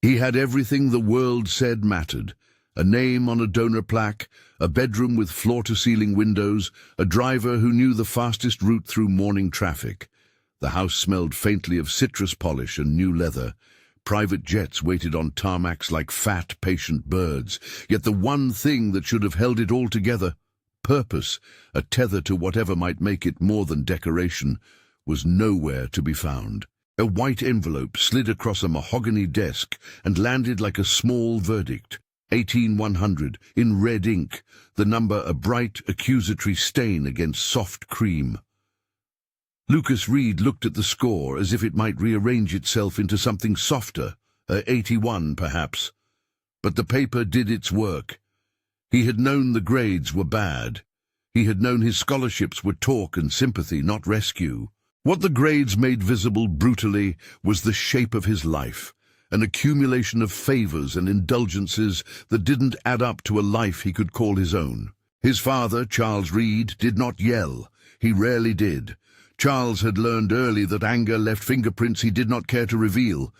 He had everything the world said mattered: a name on a donor plaque, a bedroom with floor-to-ceiling windows, a driver who knew the fastest route through morning traffic. The house smelled faintly of citrus polish and new leather. Private jets waited on tarmacs like fat, patient birds. Yet the one thing that should have held it all together, purpose, a tether to whatever might make it more than decoration, was nowhere to be found. A white envelope slid across a mahogany desk and landed like a small verdict. 18100, in red ink, the number a bright, accusatory stain against soft cream. Lucas Reed looked at the score as if it might rearrange itself into something softer, 81 perhaps. But the paper did its work. He had known the grades were bad. He had known his scholarships were talk and sympathy, not rescue. What the grades made visible brutally was the shape of his life, an accumulation of favors and indulgences that didn't add up to a life he could call his own. His father, Charles Reed, did not yell. He rarely did. Charles had learned early that anger left fingerprints he did not care to reveal.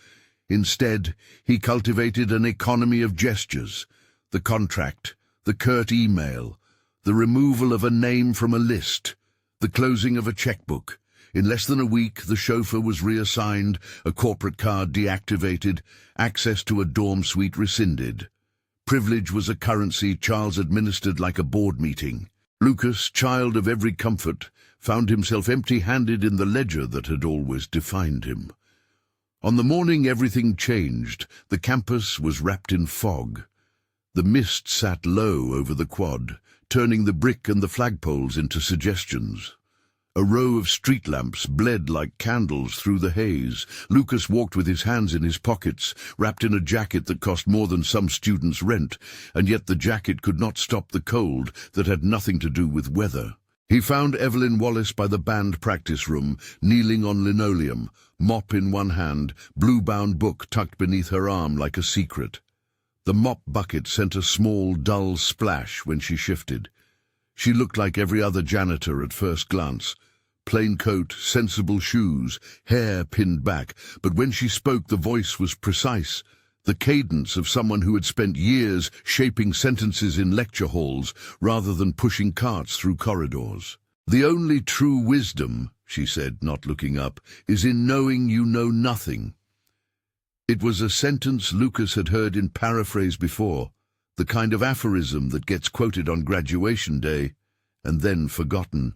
Instead, he cultivated an economy of gestures: the contract, the curt email, the removal of a name from a list, the closing of a checkbook. In less than a week, the chauffeur was reassigned, a corporate card deactivated, access to a dorm suite rescinded. Privilege was a currency Charles administered like a board meeting. Lucas, child of every comfort, found himself empty-handed in the ledger that had always defined him. On the morning everything changed, the campus was wrapped in fog. The mist sat low over the quad, turning the brick and the flagpoles into suggestions. A row of street lamps bled like candles through the haze. Lucas walked with his hands in his pockets, wrapped in a jacket that cost more than some students' rent, and yet the jacket could not stop the cold that had nothing to do with weather. He found Evelyn Wallace by the band practice room, kneeling on linoleum, mop in one hand, blue-bound book tucked beneath her arm like a secret. The mop bucket sent a small, dull splash when she shifted. She looked like every other janitor at first glance. Plain coat, sensible shoes, hair pinned back, but when she spoke the voice was precise, the cadence of someone who had spent years shaping sentences in lecture halls rather than pushing carts through corridors. "The only true wisdom," she said, not looking up, "is in knowing you know nothing." It was a sentence Lucas had heard in paraphrase before, the kind of aphorism that gets quoted on graduation day and then forgotten.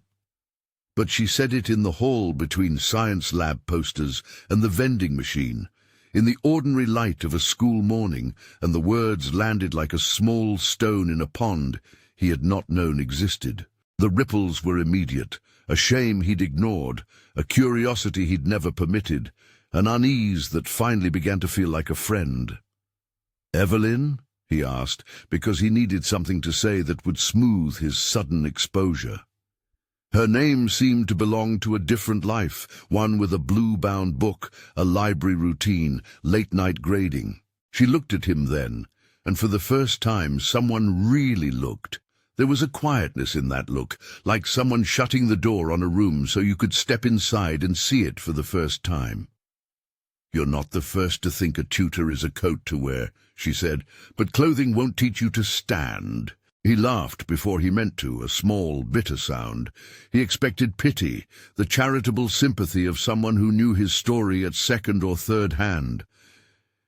But she said it in the hall between science lab posters and the vending machine, in the ordinary light of a school morning, and the words landed like a small stone in a pond he had not known existed. The ripples were immediate, a shame he'd ignored, a curiosity he'd never permitted, an unease that finally began to feel like a friend. "Evelyn?" he asked, because he needed something to say that would smooth his sudden exposure. Her name seemed to belong to a different life, one with a blue-bound book, a library routine, late-night grading. She looked at him then, and for the first time someone really looked. There was a quietness in that look, like someone shutting the door on a room so you could step inside and see it for the first time. "You're not the first to think a tutor is a coat to wear," she said, "but clothing won't teach you to stand." He laughed before he meant to, a small, bitter sound. He expected pity, the charitable sympathy of someone who knew his story at second or third hand.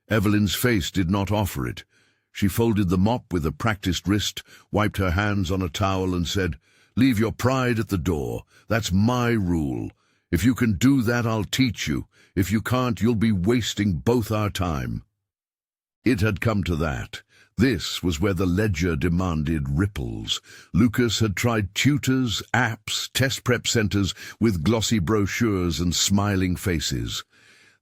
Evelyn's face did not offer it. She folded the mop with a practiced wrist, wiped her hands on a towel and said, "Leave your pride at the door. That's my rule. If you can do that, I'll teach you. If you can't, you'll be wasting both our time." It had come to that. This was where the ledger demanded ripples. Lucas had tried tutors, apps, test prep centers with glossy brochures and smiling faces.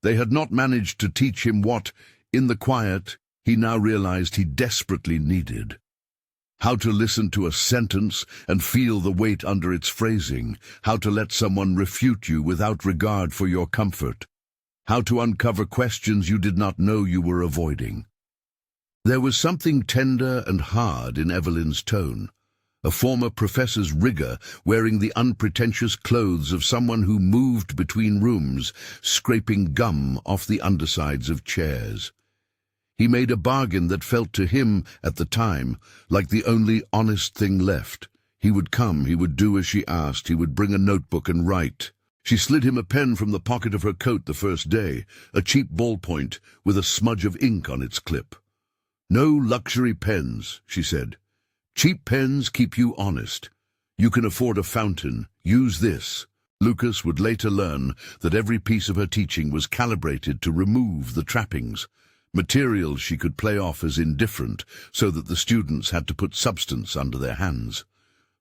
They had not managed to teach him what, in the quiet, he now realized he desperately needed. How to listen to a sentence and feel the weight under its phrasing. How to let someone refute you without regard for your comfort. How to uncover questions you did not know you were avoiding. There was something tender and hard in Evelyn's tone, a former professor's rigor wearing the unpretentious clothes of someone who moved between rooms, scraping gum off the undersides of chairs. He made a bargain that felt to him, at the time, like the only honest thing left. He would come, he would do as she asked, he would bring a notebook and write. She slid him a pen from the pocket of her coat the first day, a cheap ballpoint with a smudge of ink on its clip. "No luxury pens," she said. "Cheap pens keep you honest. You can afford a fountain. Use this." Lucas would later learn that every piece of her teaching was calibrated to remove the trappings, materials she could play off as indifferent, so that the students had to put substance under their hands.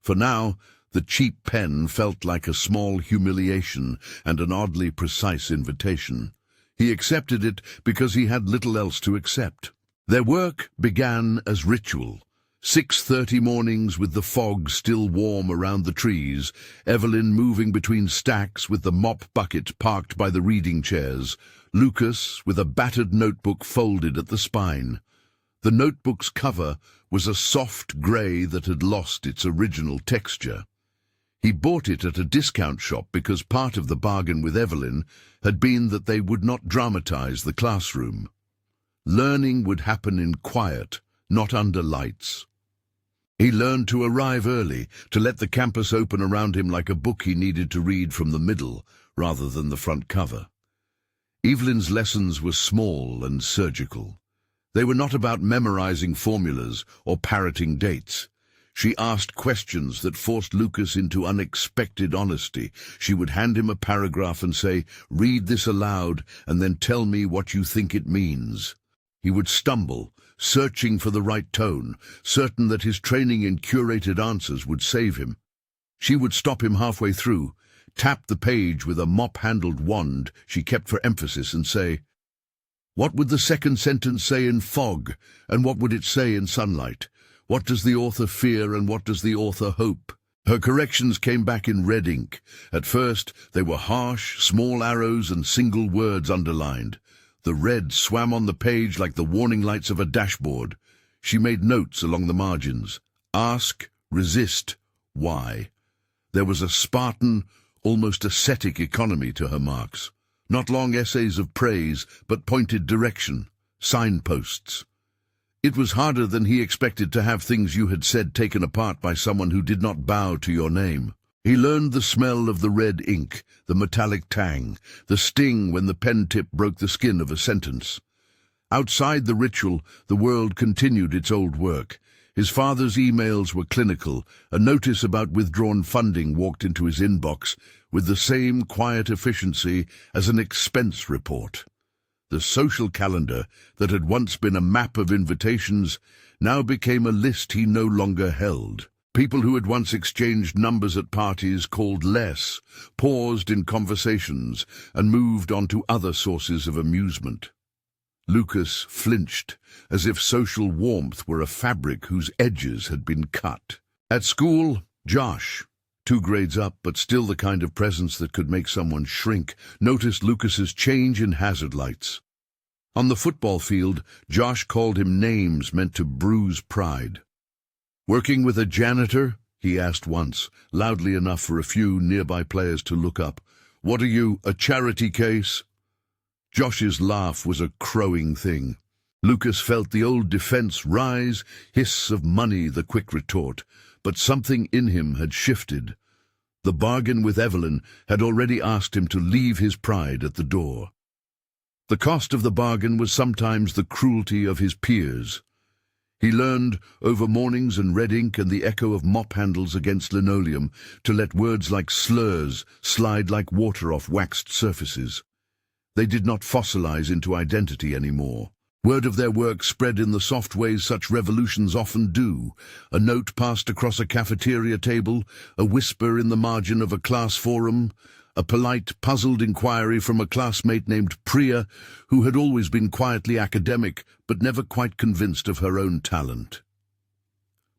For now, the cheap pen felt like a small humiliation and an oddly precise invitation. He accepted it because he had little else to accept. Their work began as ritual. 6:30 mornings with the fog still warm around the trees, Evelyn moving between stacks with the mop bucket parked by the reading chairs, Lucas with a battered notebook folded at the spine. The notebook's cover was a soft grey that had lost its original texture. He bought it at a discount shop because part of the bargain with Evelyn had been that they would not dramatize the classroom. Learning would happen in quiet, not under lights. He learned to arrive early, to let the campus open around him like a book he needed to read from the middle rather than the front cover. Evelyn's lessons were small and surgical. They were not about memorizing formulas or parroting dates. She asked questions that forced Lucas into unexpected honesty. She would hand him a paragraph and say, "Read this aloud and then tell me what you think it means." He would stumble, searching for the right tone, certain that his training in curated answers would save him. She would stop him halfway through, tap the page with a mop-handled wand she kept for emphasis and say, "What would the second sentence say in fog, and what would it say in sunlight? What does the author fear and what does the author hope?" Her corrections came back in red ink. At first, they were harsh, small arrows and single words underlined. The red swam on the page like the warning lights of a dashboard. She made notes along the margins. Ask, resist, why. There was a Spartan, almost ascetic economy to her marks. Not long essays of praise, but pointed direction, signposts. It was harder than he expected to have things you had said taken apart by someone who did not bow to your name. He learned the smell of the red ink, the metallic tang, the sting when the pen tip broke the skin of a sentence. Outside the ritual, the world continued its old work. His father's emails were clinical. A notice about withdrawn funding walked into his inbox with the same quiet efficiency as an expense report. The social calendar that had once been a map of invitations now became a list he no longer held. People who had once exchanged numbers at parties called less, paused in conversations, and moved on to other sources of amusement. Lucas flinched, as if social warmth were a fabric whose edges had been cut. At school, Josh, 2 grades up, but still the kind of presence that could make someone shrink, noticed Lucas's change in hazard lights. On the football field, Josh called him names meant to bruise pride. "Working with a janitor?" he asked once, loudly enough for a few nearby players to look up. "What are you, a charity case?" Josh's laugh was a crowing thing. Lucas felt the old defense rise, hiss of money the quick retort, but something in him had shifted. The bargain with Evelyn had already asked him to leave his pride at the door. The cost of the bargain was sometimes the cruelty of his peers. He learned, over mornings and red ink and the echo of mop handles against linoleum, to let words like slurs slide like water off waxed surfaces. They did not fossilize into identity anymore. Word of their work spread in the soft ways such revolutions often do. A note passed across a cafeteria table, a whisper in the margin of a class forum, a polite, puzzled inquiry from a classmate named Priya, who had always been quietly academic but never quite convinced of her own talent.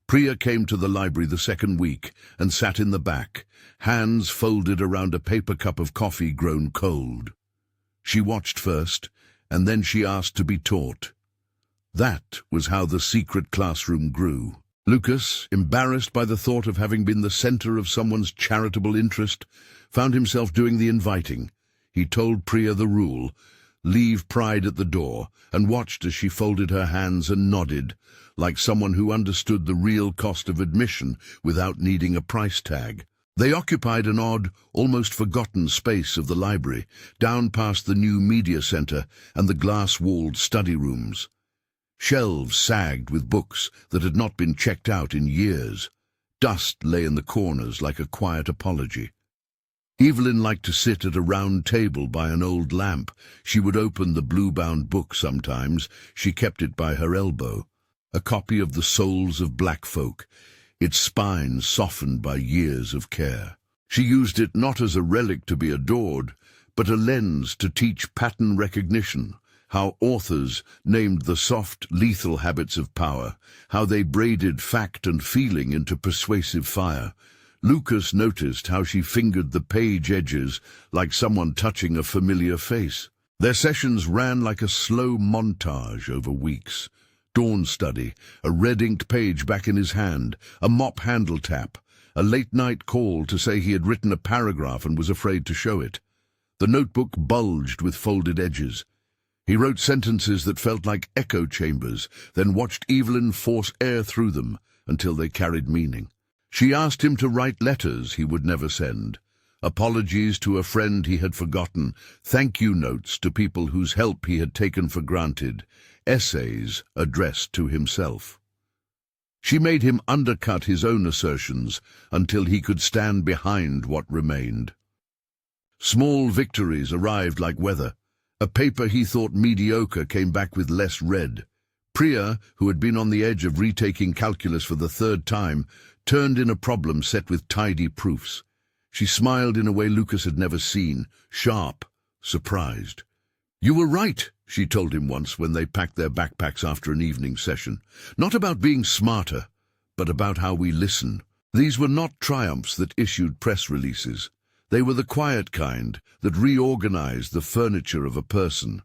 Priya came to the library the second week and sat in the back, hands folded around a paper cup of coffee grown cold. She watched first, and then she asked to be taught. That was how the secret classroom grew. Lucas, embarrassed by the thought of having been the center of someone's charitable interest, found himself doing the inviting. He told Priya the rule. leave pride at the door, and watched as she folded her hands and nodded, like someone who understood the real cost of admission without needing a price tag. They occupied an odd, almost forgotten space of the library, down past the new media center and the glass-walled study rooms. Shelves sagged with books that had not been checked out in years. Dust lay in the corners like a quiet apology. Evelyn liked to sit at a round table by an old lamp. She would open the blue-bound book sometimes. She kept it by her elbow. A copy of The Souls of Black Folk, its spine softened by years of care. She used it not as a relic to be adored, but a lens to teach pattern recognition, how authors named the soft, lethal habits of power, how they braided fact and feeling into persuasive fire. Lucas noticed how she fingered the page edges like someone touching a familiar face. Their sessions ran like a slow montage over weeks. Dawn study, a red-inked page back in his hand, a mop handle tap, a late-night call to say he had written a paragraph and was afraid to show it. The notebook bulged with folded edges. He wrote sentences that felt like echo chambers, then watched Evelyn force air through them until they carried meaning. She asked him to write letters he would never send, apologies to a friend he had forgotten, thank-you notes to people whose help he had taken for granted, essays addressed to himself. She made him undercut his own assertions until he could stand behind what remained. Small victories arrived like weather. A paper he thought mediocre came back with less red. Priya, who had been on the edge of retaking calculus for the third time, turned in a problem set with tidy proofs. She smiled in a way Lucas had never seen, sharp, surprised. "You were right," she told him once when they packed their backpacks after an evening session. "Not about being smarter, but about how we listen." These were not triumphs that issued press releases. They were the quiet kind that reorganized the furniture of a person.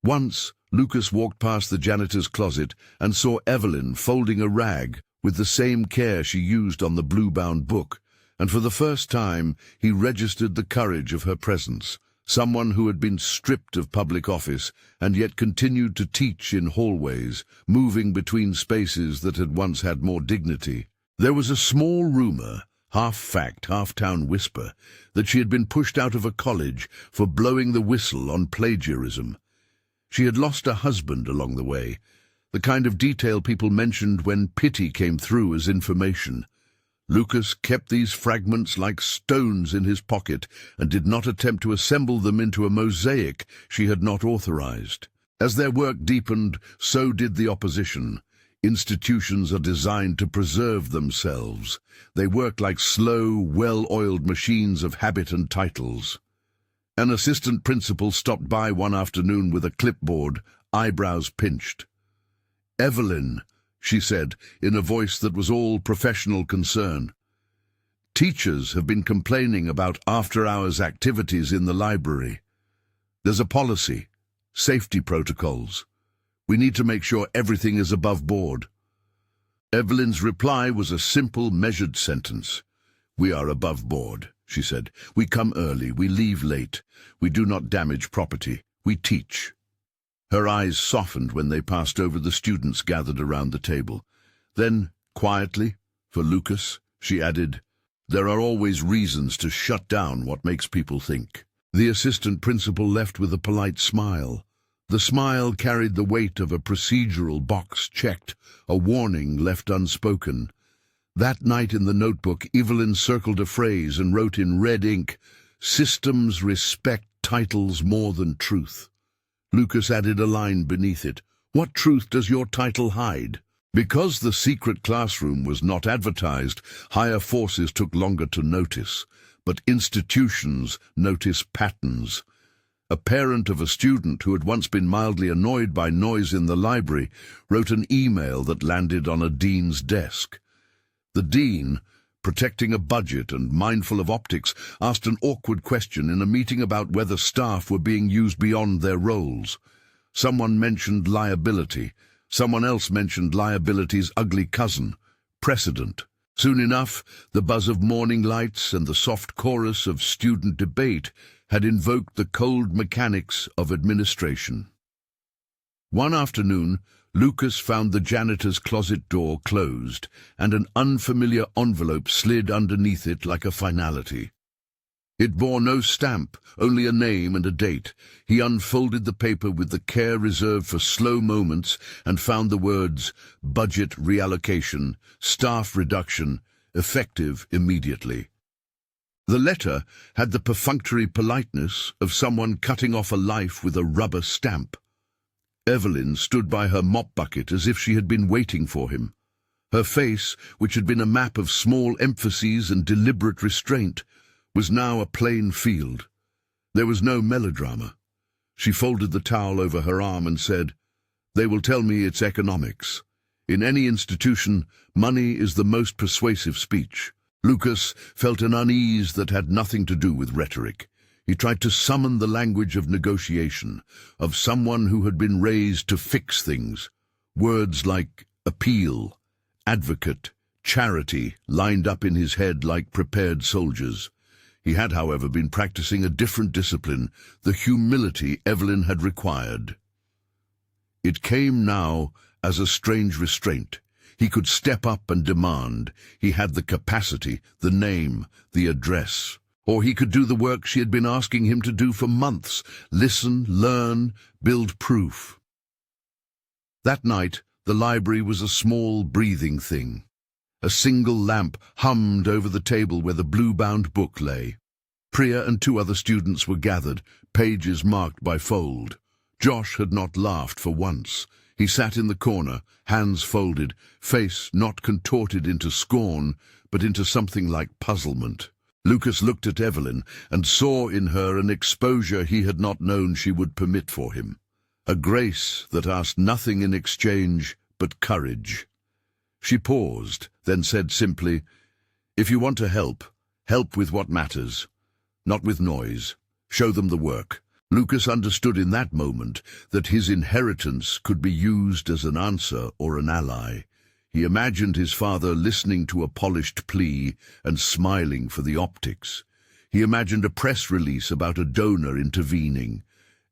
Once, Lucas walked past the janitor's closet and saw Evelyn folding a rag with the same care she used on the blue-bound book, and for the first time he registered the courage of her presence, someone who had been stripped of public office and yet continued to teach in hallways, moving between spaces that had once had more dignity. There was a small rumor, half fact, half town whisper, that she had been pushed out of a college for blowing the whistle on plagiarism. She had lost a husband along the way, the kind of detail people mentioned when pity came through as information. Lucas kept these fragments like stones in his pocket and did not attempt to assemble them into a mosaic she had not authorized. As their work deepened, so did the opposition. Institutions are designed to preserve themselves. They work like slow, well-oiled machines of habit and titles. An assistant principal stopped by one afternoon with a clipboard, eyebrows pinched. "Evelyn," she said, in a voice that was all professional concern. "Teachers have been complaining about after-hours activities in the library. There's a policy, safety protocols. We need to make sure everything is above board." Evelyn's reply was a simple, measured sentence. "We are above board," she said. "We come early, we leave late. We do not damage property. We teach." Her eyes softened when they passed over the students gathered around the table. Then, quietly, for Lucas, she added, "There are always reasons to shut down what makes people think." The assistant principal left with a polite smile. The smile carried the weight of a procedural box checked, a warning left unspoken. That night in the notebook, Evelyn circled a phrase and wrote in red ink, "Systems respect titles more than truth." Lucas added a line beneath it, "What truth does your title hide?" Because the secret classroom was not advertised, higher forces took longer to notice, but institutions notice patterns. A parent of a student who had once been mildly annoyed by noise in the library wrote an email that landed on a dean's desk. The dean, protecting a budget and mindful of optics, asked an awkward question in a meeting about whether staff were being used beyond their roles. Someone mentioned liability. Someone else mentioned liability's ugly cousin, precedent. Soon enough, the buzz of morning lights and the soft chorus of student debate had invoked the cold mechanics of administration. One afternoon, Lucas found the janitor's closet door closed and an unfamiliar envelope slid underneath it like a finality. It bore no stamp, only a name and a date. He unfolded the paper with the care reserved for slow moments and found the words, "Budget reallocation, staff reduction, effective immediately." The letter had the perfunctory politeness of someone cutting off a life with a rubber stamp. Evelyn stood by her mop bucket as if she had been waiting for him. Her face, which had been a map of small emphases and deliberate restraint, was now a plain field. There was no melodrama. She folded the towel over her arm and said, "They will tell me it's economics. In any institution, money is the most persuasive speech." Lucas felt an unease that had nothing to do with rhetoric. He tried to summon the language of negotiation, of someone who had been raised to fix things. Words like appeal, advocate, charity lined up in his head like prepared soldiers. He had, however, been practicing a different discipline, the humility Evelyn had required. It came now as a strange restraint. He could step up and demand. He had the capacity, the name, the address. Or he could do the work she had been asking him to do for months, listen, learn, build proof. That night, the library was a small, breathing thing. A single lamp hummed over the table where the blue-bound book lay. Priya and 2 other students were gathered, pages marked by fold. Josh had not laughed for once. He sat in the corner, hands folded, face not contorted into scorn, but into something like puzzlement. Lucas looked at Evelyn and saw in her an exposure he had not known she would permit for him. A grace that asked nothing in exchange but courage. She paused, then said simply, "If you want to help, help with what matters. Not with noise. Show them the work." Lucas understood in that moment that his inheritance could be used as an answer or an ally. He imagined his father listening to a polished plea and smiling for the optics. He imagined a press release about a donor intervening.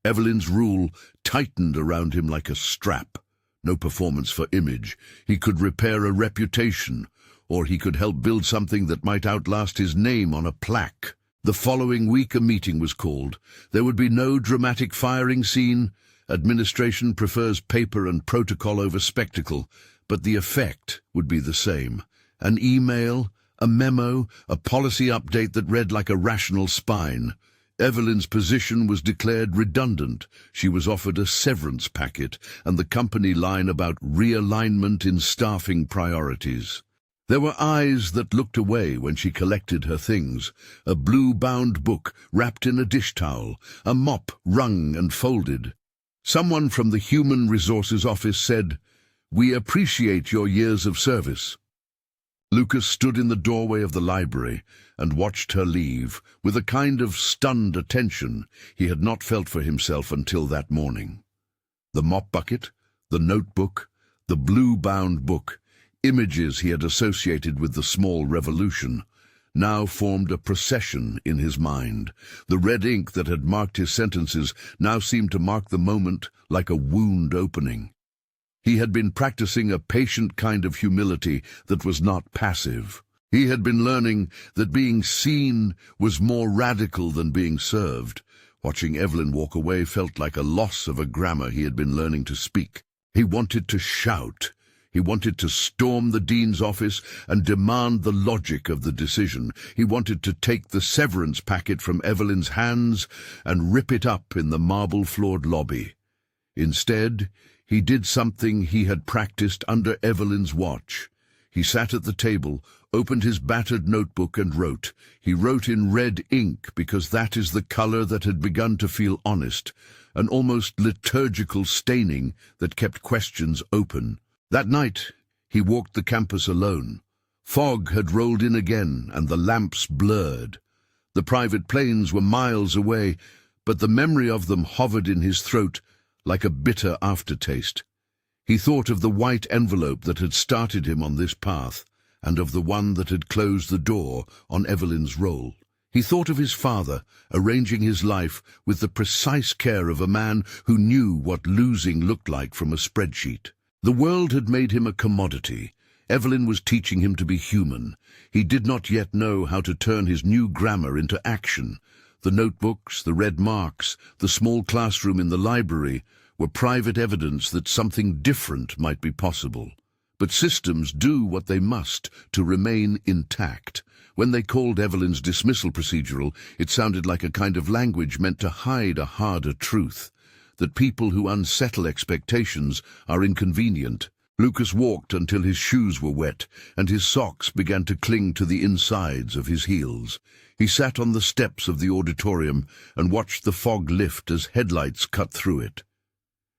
Evelyn's rule tightened around him like a strap. No performance for image. He could repair a reputation, or he could help build something that might outlast his name on a plaque. The following week a meeting was called. There would be no dramatic firing scene. Administration prefers paper and protocol over spectacle, but the effect would be the same. An email, a memo, a policy update that read like a rational spine. Evelyn's position was declared redundant. She was offered a severance packet and the company line about realignment in staffing priorities. There were eyes that looked away when she collected her things. A blue-bound book wrapped in a dish towel, a mop wrung and folded. Someone from the Human Resources office said, "We appreciate your years of service." Lucas stood in the doorway of the library and watched her leave, with a kind of stunned attention he had not felt for himself until that morning. The mop bucket, the notebook, the blue-bound book, images he had associated with the small revolution, now formed a procession in his mind. The red ink that had marked his sentences now seemed to mark the moment like a wound opening. He had been practicing a patient kind of humility that was not passive. He had been learning that being seen was more radical than being served. Watching Evelyn walk away felt like a loss of a grammar he had been learning to speak. He wanted to shout. He wanted to storm the dean's office and demand the logic of the decision. He wanted to take the severance packet from Evelyn's hands and rip it up in the marble-floored lobby. Instead, he did something he had practiced under Evelyn's watch. He sat at the table, opened his battered notebook and wrote. He wrote in red ink because that is the color that had begun to feel honest, an almost liturgical staining that kept questions open. That night, he walked the campus alone. Fog had rolled in again, and the lamps blurred. The private planes were miles away, but the memory of them hovered in his throat like a bitter aftertaste. He thought of the white envelope that had started him on this path, and of the one that had closed the door on Evelyn's roll. He thought of his father, arranging his life with the precise care of a man who knew what losing looked like from a spreadsheet. The world had made him a commodity. Evelyn was teaching him to be human. He did not yet know how to turn his new grammar into action. The notebooks, the red marks, the small classroom in the library were private evidence that something different might be possible. But systems do what they must to remain intact. When they called Evelyn's dismissal procedural, it sounded like a kind of language meant to hide a harder truth, that people who unsettle expectations are inconvenient. Lucas walked until his shoes were wet, and his socks began to cling to the insides of his heels. He sat on the steps of the auditorium and watched the fog lift as headlights cut through it.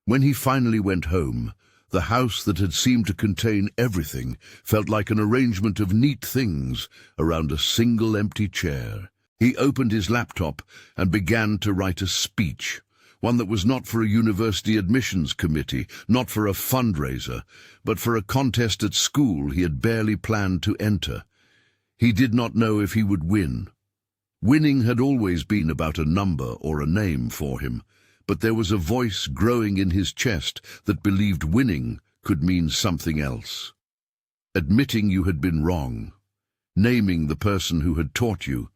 When he finally went home, the house that had seemed to contain everything felt like an arrangement of neat things around a single empty chair. He opened his laptop and began to write a speech, one that was not for a university admissions committee, not for a fundraiser, but for a contest at school he had barely planned to enter. He did not know if he would win. Winning had always been about a number or a name for him, but there was a voice growing in his chest that believed winning could mean something else. Admitting you had been wrong, naming the person who had taught you,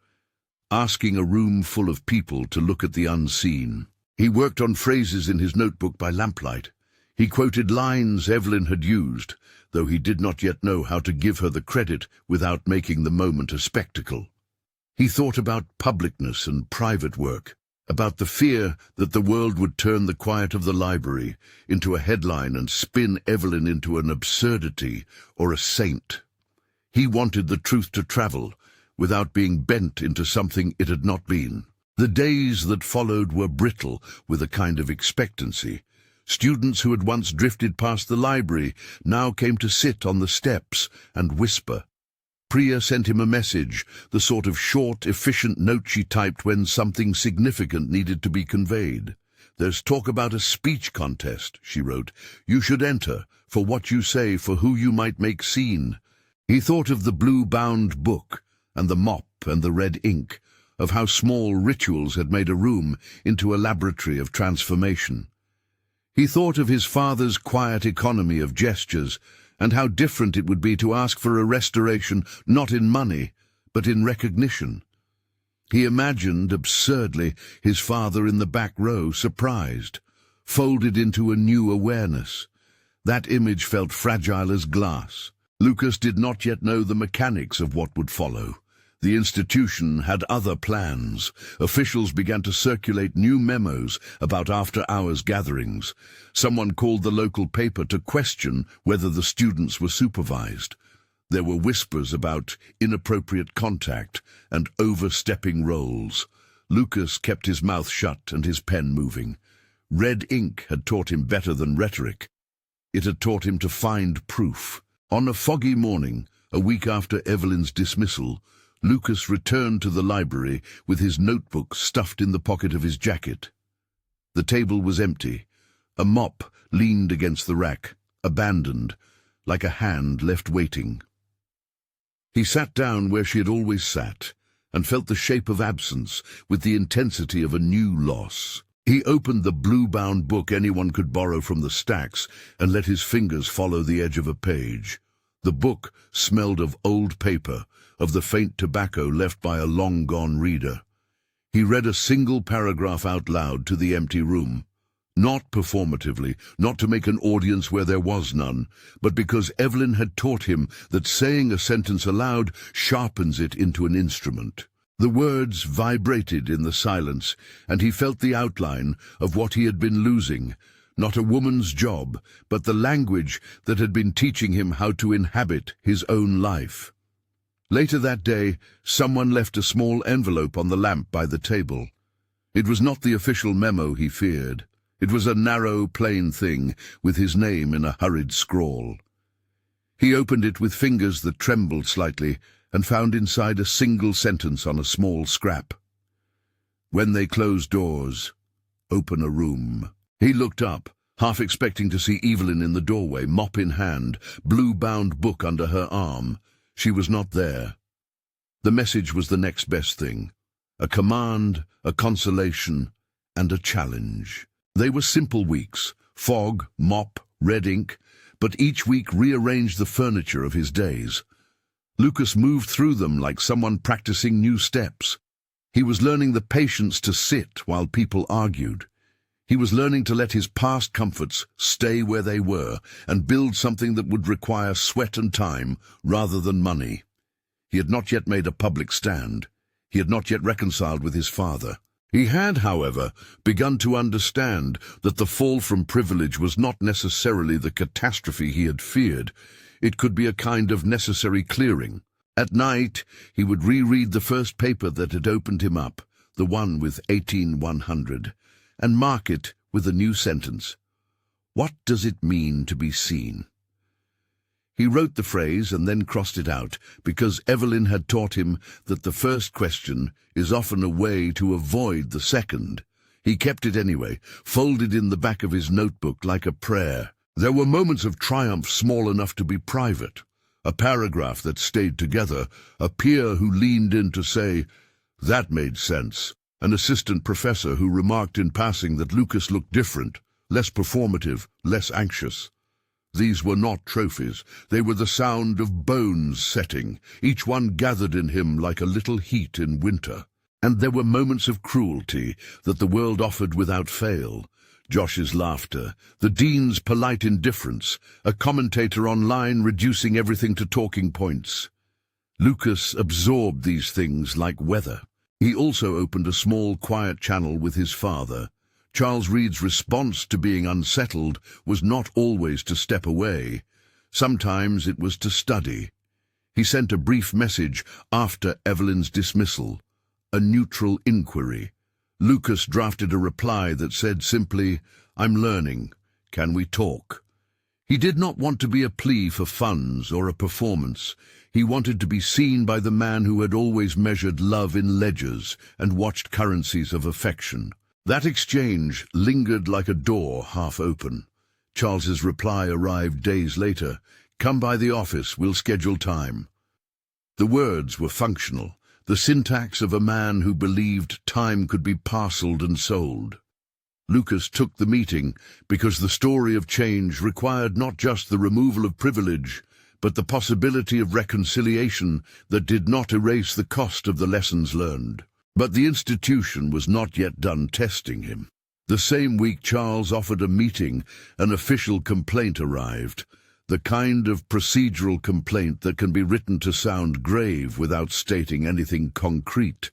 asking a room full of people to look at the unseen. He worked on phrases in his notebook by lamplight. He quoted lines Evelyn had used, though he did not yet know how to give her the credit without making the moment a spectacle. He thought about publicness and private work, about the fear that the world would turn the quiet of the library into a headline and spin Evelyn into an absurdity or a saint. He wanted the truth to travel without being bent into something it had not been. The days that followed were brittle with a kind of expectancy. Students who had once drifted past the library now came to sit on the steps and whisper. Priya sent him a message, the sort of short, efficient note she typed when something significant needed to be conveyed. "There's talk about a speech contest," she wrote. "You should enter, for what you say, for who you might make seen." He thought of the blue-bound book, and the mop and the red ink, of how small rituals had made a room into a laboratory of transformation. He thought of his father's quiet economy of gestures, and how different it would be to ask for a restoration not in money, but in recognition. He imagined, absurdly, his father in the back row, surprised, folded into a new awareness. That image felt fragile as glass. Lucas did not yet know the mechanics of what would follow. The institution had other plans. Officials began to circulate new memos about after-hours gatherings. Someone called the local paper to question whether the students were supervised. There were whispers about inappropriate contact and overstepping roles. Lucas kept his mouth shut and his pen moving. Red ink had taught him better than rhetoric. It had taught him to find proof. On a foggy morning, a week after Evelyn's dismissal, Lucas returned to the library with his notebook stuffed in the pocket of his jacket. The table was empty. A mop leaned against the rack, abandoned, like a hand left waiting. He sat down where she had always sat, and felt the shape of absence with the intensity of a new loss. He opened the blue-bound book anyone could borrow from the stacks and let his fingers follow the edge of a page. The book smelled of old paper, of the faint tobacco left by a long-gone reader. He read a single paragraph out loud to the empty room, not performatively, not to make an audience where there was none, but because Evelyn had taught him that saying a sentence aloud sharpens it into an instrument. The words vibrated in the silence, and he felt the outline of what he had been losing, not a woman's job, but the language that had been teaching him how to inhabit his own life. Later that day, someone left a small envelope on the lamp by the table. It was not the official memo he feared. It was a narrow, plain thing, with his name in a hurried scrawl. He opened it with fingers that trembled slightly, and found inside a single sentence on a small scrap. "When they close doors, open a room." He looked up, half expecting to see Evelyn in the doorway, mop in hand, blue-bound book under her arm. She was not there. The message was the next best thing. A command, a consolation, and a challenge. They were simple weeks. Fog, mop, red ink, but each week rearranged the furniture of his days. Lucas moved through them like someone practicing new steps. He was learning the patience to sit while people argued. He was learning to let his past comforts stay where they were and build something that would require sweat and time rather than money. He had not yet made a public stand. He had not yet reconciled with his father. He had, however, begun to understand that the fall from privilege was not necessarily the catastrophe he had feared. It could be a kind of necessary clearing. At night, he would reread the first paper that had opened him up, the one with 18100, and mark it with a new sentence. What does it mean to be seen? He wrote the phrase and then crossed it out, because Evelyn had taught him that the first question is often a way to avoid the second. He kept it anyway, folded in the back of his notebook like a prayer. There were moments of triumph small enough to be private. A paragraph that stayed together, a peer who leaned in to say, "That made sense," an assistant professor who remarked in passing that Lucas looked different, less performative, less anxious. These were not trophies. They were the sound of bones setting, each one gathered in him like a little heat in winter. And there were moments of cruelty that the world offered without fail. Josh's laughter, the dean's polite indifference, a commentator online reducing everything to talking points. Lucas absorbed these things like weather. He also opened a small, quiet channel with his father. Charles Reade's response to being unsettled was not always to step away. Sometimes it was to study. He sent a brief message after Evelyn's dismissal, a neutral inquiry. Lucas drafted a reply that said simply, "I'm learning. Can we talk?" He did not want to be a plea for funds or a performance. He wanted to be seen by the man who had always measured love in ledgers and watched currencies of affection. That exchange lingered like a door half open. Charles's reply arrived days later. "Come by the office, we'll schedule time." The words were functional, the syntax of a man who believed time could be parceled and sold. Lucas took the meeting because the story of change required not just the removal of privilege, but the possibility of reconciliation that did not erase the cost of the lessons learned. But the institution was not yet done testing him. The same week Charles offered a meeting, an official complaint arrived, the kind of procedural complaint that can be written to sound grave without stating anything concrete.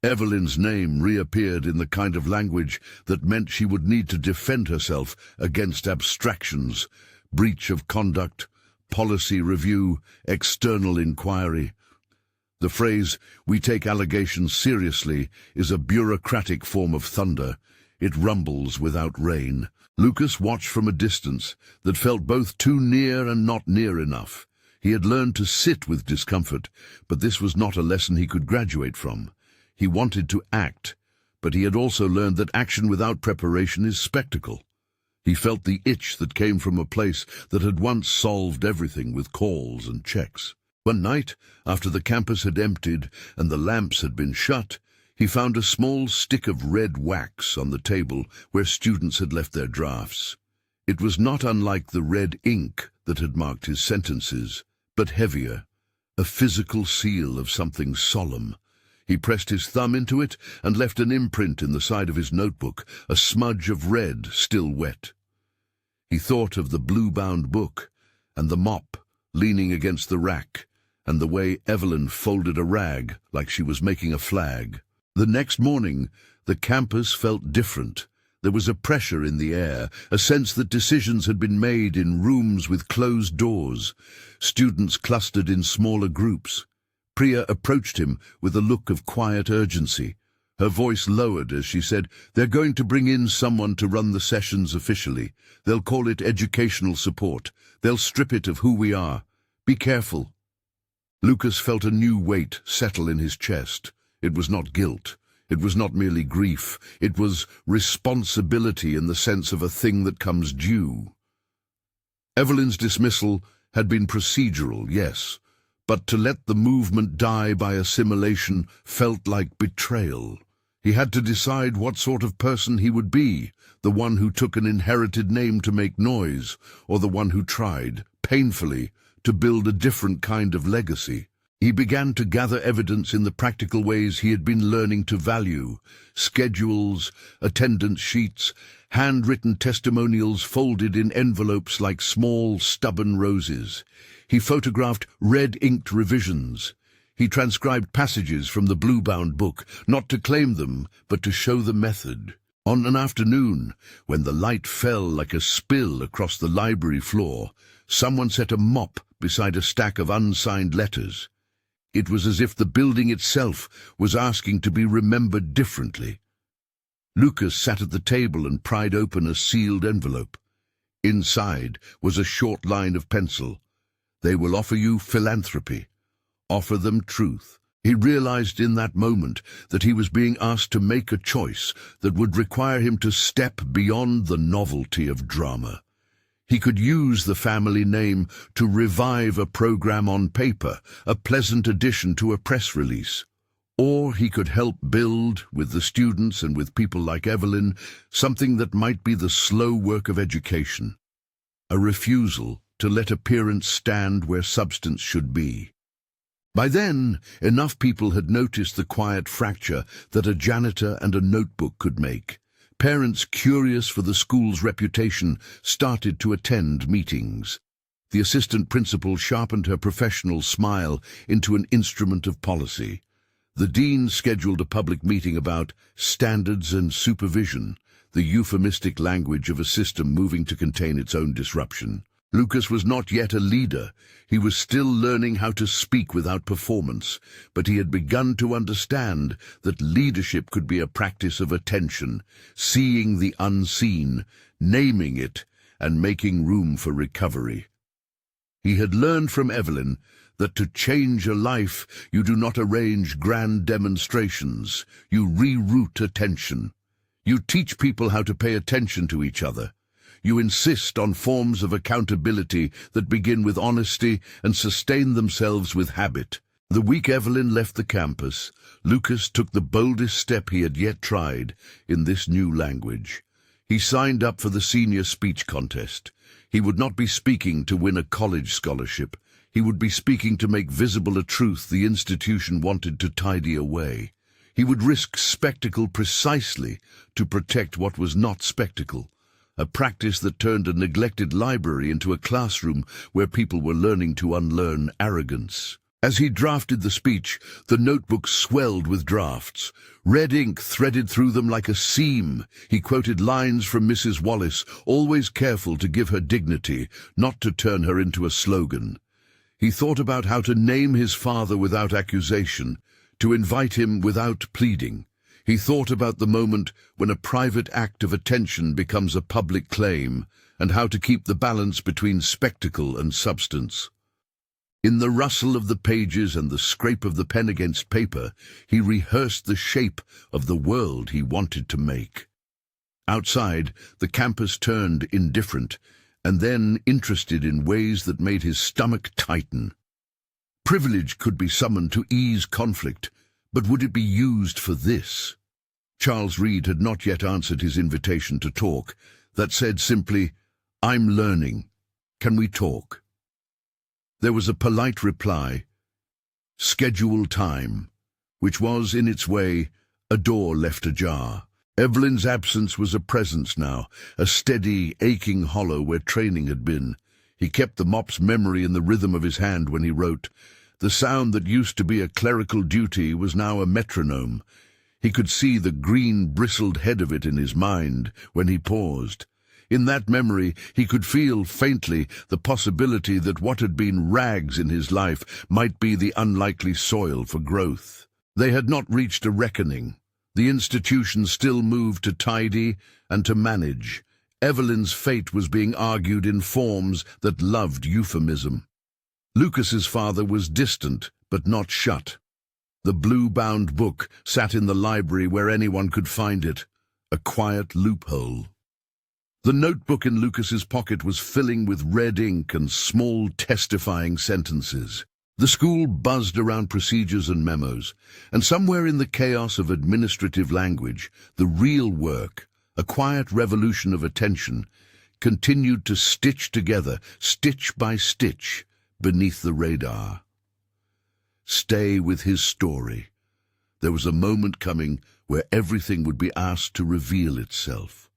Evelyn's name reappeared in the kind of language that meant she would need to defend herself against abstractions, breach of conduct, policy review, external inquiry. The phrase, "we take allegations seriously," is a bureaucratic form of thunder. It rumbles without rain. Lucas watched from a distance that felt both too near and not near enough. He had learned to sit with discomfort, but this was not a lesson he could graduate from. He wanted to act, but he had also learned that action without preparation is spectacle. He felt the itch that came from a place that had once solved everything with calls and checks. One night, after the campus had emptied and the lamps had been shut, he found a small stick of red wax on the table where students had left their drafts. It was not unlike the red ink that had marked his sentences, but heavier, a physical seal of something solemn. He pressed his thumb into it and left an imprint in the side of his notebook, a smudge of red still wet. He thought of the blue-bound book and the mop leaning against the rack, and the way Evelyn folded a rag like she was making a flag. The next morning, the campus felt different. There was a pressure in the air, a sense that decisions had been made in rooms with closed doors. Students clustered in smaller groups. Priya approached him with a look of quiet urgency. Her voice lowered as she said, "They're going to bring in someone to run the sessions officially. They'll call it educational support. They'll strip it of who we are. Be careful." Lucas felt a new weight settle in his chest. It was not guilt. It was not merely grief. It was responsibility in the sense of a thing that comes due. Evelyn's dismissal had been procedural, yes, But to let the movement die by assimilation felt like betrayal. He had to decide what sort of person he would be, the one who took an inherited name to make noise, or the one who tried, painfully, to build a different kind of legacy. He began to gather evidence in the practical ways he had been learning to value: schedules, attendance sheets, handwritten testimonials folded in envelopes like small, stubborn roses. He photographed red-inked revisions. He transcribed passages from the blue-bound book, not to claim them, but to show the method. On an afternoon, when the light fell like a spill across the library floor, someone set a mop beside a stack of unsigned letters. It was as if the building itself was asking to be remembered differently. Lucas sat at the table and pried open a sealed envelope. Inside was a short line of pencil. "They will offer you philanthropy. Offer them truth." He realized in that moment that he was being asked to make a choice that would require him to step beyond the novelty of drama. He could use the family name to revive a program on paper, a pleasant addition to a press release. Or he could help build, with the students and with people like Evelyn, something that might be the slow work of education. A refusal to let appearance stand where substance should be. By then, enough people had noticed the quiet fracture that a janitor and a notebook could make. Parents curious for the school's reputation started to attend meetings. The assistant principal sharpened her professional smile into an instrument of policy. The dean scheduled a public meeting about standards and supervision, the euphemistic language of a system moving to contain its own disruption. Lucas was not yet a leader. He was still learning how to speak without performance, but he had begun to understand that leadership could be a practice of attention, seeing the unseen, naming it, and making room for recovery. He had learned from Evelyn that to change a life, you do not arrange grand demonstrations. You reroute attention. You teach people how to pay attention to each other. You insist on forms of accountability that begin with honesty and sustain themselves with habit. The week Evelyn left the campus, Lucas took the boldest step he had yet tried in this new language. He signed up for the senior speech contest. He would not be speaking to win a college scholarship. He would be speaking to make visible a truth the institution wanted to tidy away. He would risk spectacle precisely to protect what was not spectacle. A practice that turned a neglected library into a classroom where people were learning to unlearn arrogance. As he drafted the speech, the notebook swelled with drafts. Red ink threaded through them like a seam. He quoted lines from Mrs. Wallace, always careful to give her dignity, not to turn her into a slogan. He thought about how to name his father without accusation, to invite him without pleading. He thought about the moment when a private act of attention becomes a public claim, and how to keep the balance between spectacle and substance. In the rustle of the pages and the scrape of the pen against paper, he rehearsed the shape of the world he wanted to make. Outside, the campus turned indifferent, and then interested in ways that made his stomach tighten. Privilege could be summoned to ease conflict, but would it be used for this? Charles Reed had not yet answered his invitation to talk. That said simply, "I'm learning. Can we talk?" There was a polite reply, "Schedule time," which was, in its way, a door left ajar. Evelyn's absence was a presence now, a steady, aching hollow where training had been. He kept the mop's memory in the rhythm of his hand when he wrote. The sound that used to be a clerical duty was now a metronome. He could see the green, bristled head of it in his mind when he paused. In that memory, he could feel faintly the possibility that what had been rags in his life might be the unlikely soil for growth. They had not reached a reckoning. The institution still moved to tidy and to manage. Evelyn's fate was being argued in forms that loved euphemism. Lucas's father was distant, but not shut. The blue-bound book sat in the library where anyone could find it, a quiet loophole. The notebook in Lucas's pocket was filling with red ink and small testifying sentences. The school buzzed around procedures and memos, and somewhere in the chaos of administrative language, the real work, a quiet revolution of attention, continued to stitch together, stitch by stitch, beneath the radar. Stay with his story. There was a moment coming where everything would be asked to reveal itself.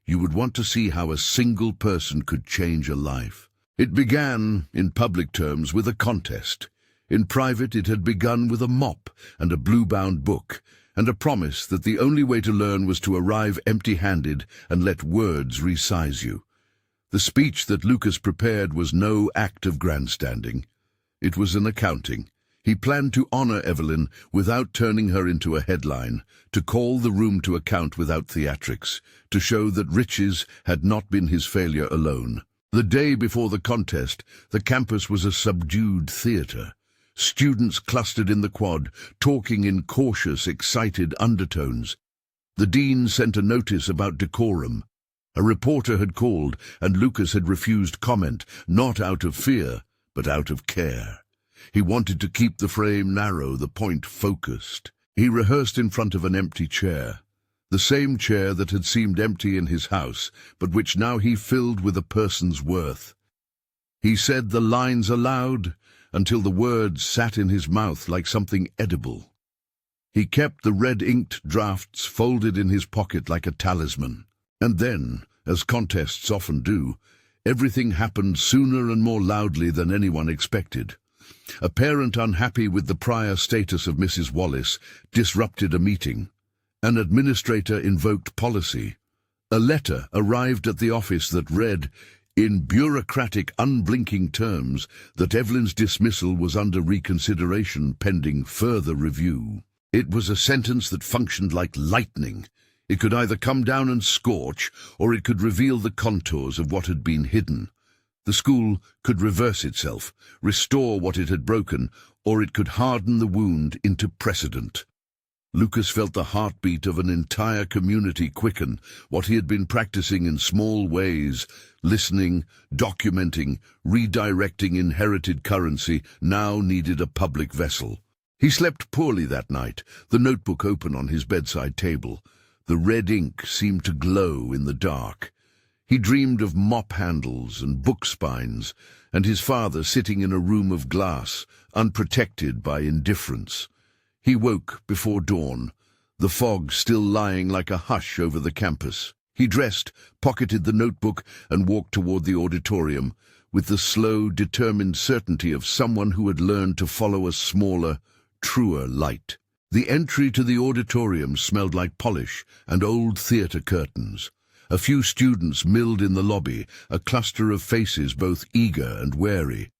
You would want to see how a single person could change a life. It began, in public terms, with a contest. In private, it had begun with a mop and a blue-bound book, and a promise that the only way to learn was to arrive empty-handed and let words resize you. The speech that Lucas prepared was no act of grandstanding. It was an accounting. He planned to honor Evelyn without turning her into a headline, to call the room to account without theatrics, to show that riches had not been his failure alone. The day before the contest, the campus was a subdued theater. Students clustered in the quad, talking in cautious, excited undertones. The dean sent a notice about decorum. A reporter had called, and Lucas had refused comment, not out of fear, but out of care. He wanted to keep the frame narrow, the point focused. He rehearsed in front of an empty chair. The same chair that had seemed empty in his house, but which now he filled with a person's worth. He said the lines aloud, until the words sat in his mouth like something edible. He kept the red-inked drafts folded in his pocket like a talisman. And then, as contests often do, everything happened sooner and more loudly than anyone expected. A parent unhappy with the prior status of Mrs. Wallace disrupted a meeting. An administrator invoked policy. A letter arrived at the office that read, in bureaucratic, unblinking terms, that Evelyn's dismissal was under reconsideration pending further review. It was a sentence that functioned like lightning. It could either come down and scorch, or it could reveal the contours of what had been hidden. The school could reverse itself, restore what it had broken, or it could harden the wound into precedent. Lucas felt the heartbeat of an entire community quicken, what he had been practicing in small ways, listening, documenting, redirecting inherited currency, now needed a public vessel. He slept poorly that night, the notebook open on his bedside table. The red ink seemed to glow in the dark. He dreamed of mop handles and book spines, and his father sitting in a room of glass, unprotected by indifference. He woke before dawn, the fog still lying like a hush over the campus. He dressed, pocketed the notebook, and walked toward the auditorium, with the slow, determined certainty of someone who had learned to follow a smaller, truer light. The entry to the auditorium smelled like polish and old theater curtains. A few students milled in the lobby, a cluster of faces both eager and wary.